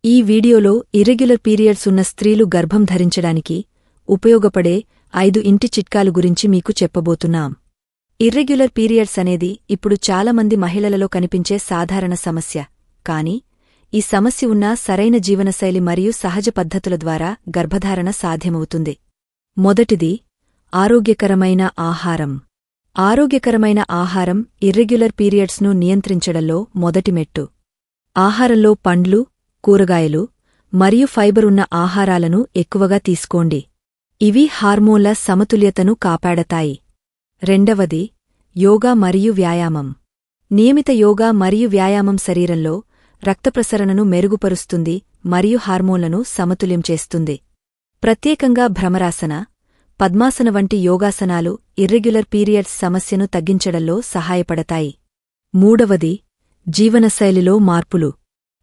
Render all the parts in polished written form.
ఈ వీడియోలో irregular periods ఉన్న స్త్రీలు గర్భం ధరించడానికి ఉపయోగపడే 5 ఇంటి చిట్కాలు గురించి మీకు చెప్పబోతున్నాం. ఇర్రెగ్యులర్ పీరియడ్స్ అనేది ఇప్పుడు చాలామంది మహిళలలో కనిపించే సాధారణ సమస్య. కానీ ఈ సమస్య ఉన్నా సరైన జీవనశైలి మరియు సహజ పద్ధతుల ద్వారా గర్భధారణ సాధ్యమవుతుంది. మొదటిది ఆరోగ్యకరమైన ఆహారం. ఆరోగ్యకరమైన ఆహారం ఇర్రెగ్యులర్ పీరియడ్స్ను నియంత్రించడంలో మొదటి మెట్టు. ఆహారంలో పండ్లు, కూరగాయలు మరియు ఫైబర్ ఉన్న ఆహారాలను ఎక్కువగా తీసుకోండి. ఇవి హార్మోన్ల సమతుల్యతను కాపాడతాయి. రెండవది యోగా మరియు వ్యాయామం. నియమిత యోగా మరియు వ్యాయామం శరీరంలో రక్తప్రసరణను మెరుగుపరుస్తుంది మరియు హార్మోన్లను సమతుల్యం చేస్తుంది. ప్రత్యేకంగా భ్రమరాసన, పద్మాసన వంటి యోగాసనాలు ఇర్రెగ్యులర్ పీరియడ్స్ సమస్యను తగ్గించడంలో సహాయపడతాయి. మూడవది జీవనశైలిలో మార్పులు.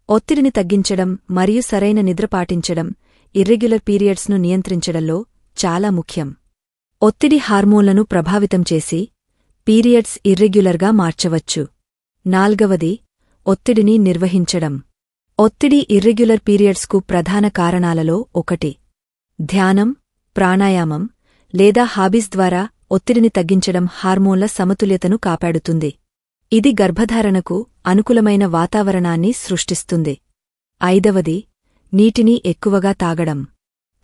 ఒత్తిడిని తగ్గించడం మరియు సరైన నిద్ర పాటించడం ఇర్రెగ్యులర్ పీరియడ్స్ను నియంత్రించడంలో చాలా ముఖ్యం. ఒత్తిడి హార్మోన్లను ప్రభావితం చేసి పీరియడ్స్ ఇర్రెగ్యులర్గా మార్చవచ్చు. నాల్గవది ఒత్తిడిని నిర్వహించడం. ఒత్తిడి ఇర్రెగ్యులర్ పీరియడ్స్కు ప్రధాన కారణాలలో ఒకటి. ధ్యానం, ప్రాణాయామం లేదా హాబీస్ ద్వారా ఒత్తిడిని తగ్గించడం హార్మోన్ల సమతుల్యతను కాపాడుతుంది. ఇది గర్భధారణకు అనుకూలమైన వాతావరణాన్ని సృష్టిస్తుంది. ఐదవది నీటిని ఎక్కువగా తాగడం.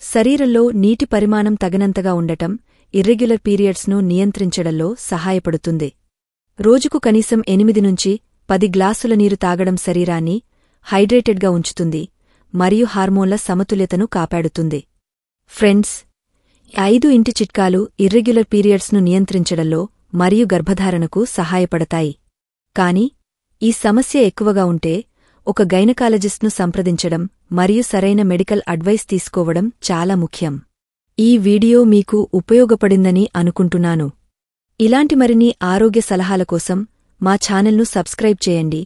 శరీరంలో నీటి పరిమాణం తగినంతగా ఉండటం ఇర్రెగ్యులర్ పీరియడ్స్ను నియంత్రించడంలో సహాయపడుతుంది. రోజుకు కనీసం 8 నుంచి 10 గ్లాసుల నీరు తాగడం శరీరాన్ని హైడ్రేటెడ్గా ఉంచుతుంది మరియు హార్మోన్ల సమతుల్యతను కాపాడుతుంది. ఫ్రెండ్స్, 5 ఇంటి చిట్కాలు ఇర్రెగ్యులర్ పీరియడ్స్ను నియంత్రించడంలో మరియు గర్భధారణకు సహాయపడతాయి. కానీ ఈ సమస్య ఎక్కువగా ఉంటే ఒక గైనకాలజిస్ట్ను సంప్రదించడం మరియు సరైన మెడికల్ అడ్వైస్ తీసుకోవడం చాలా ముఖ్యం. ఈ వీడియో మీకు ఉపయోగపడిందని అనుకుంటున్నాను. ఇలాంటి మరిన్ని ఆరోగ్య సలహాల కోసం మా ఛానల్ను సబ్స్క్రైబ్ చేయండి